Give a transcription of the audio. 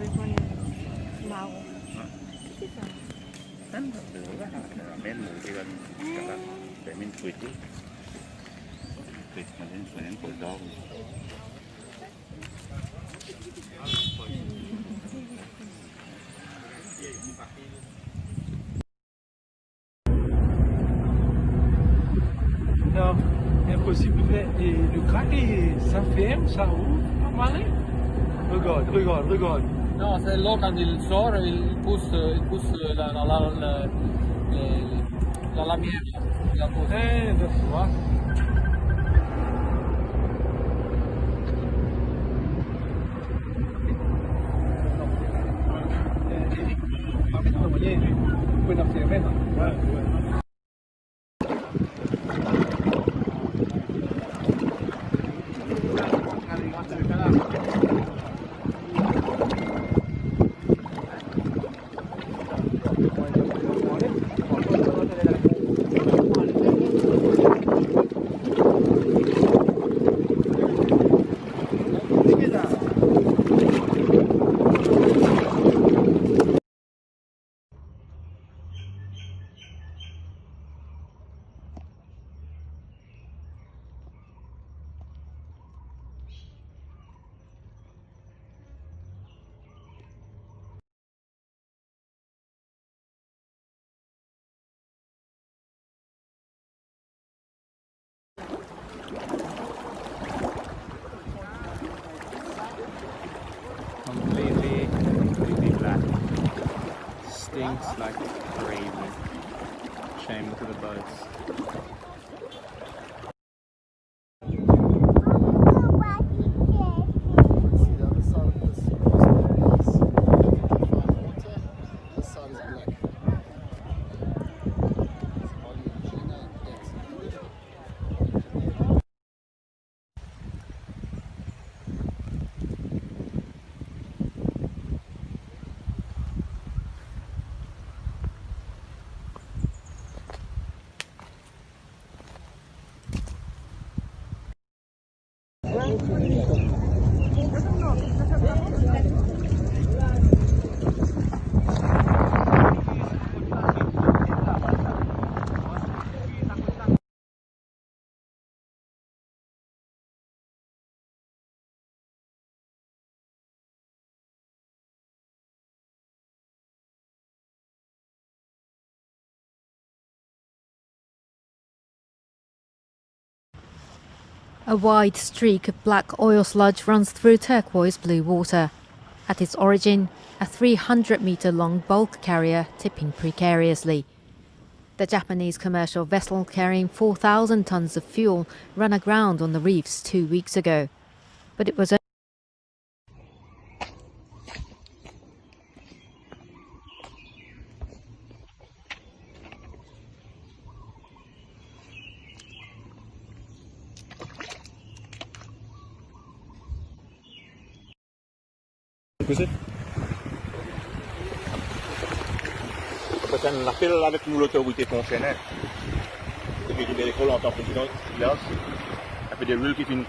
téléphone màu. Cái gì Kan berulah men mungkin sekarang pemin kuiti. Kuit macam sebenarnya kodok. Non, impossible. Et le crack, ça ferme, ça ouvre, pas mal. Regarde. Non, c'est là quand il sort, il pousse la lamière. La pousse. Das war's. Completely black. Stinks like crazy. Shame to the boats. A wide streak of black oil sludge runs through turquoise blue water. At its origin, a 300-metre-long bulk carrier tipping precariously. The Japanese commercial vessel carrying 4,000 tons of fuel ran aground on the reefs 2 weeks ago. But it was Così? On l'appelle avec nous l'autorité fonctionnelle. Et puis, il y a des écoles en tant que président, il a fait des rules qui finissent.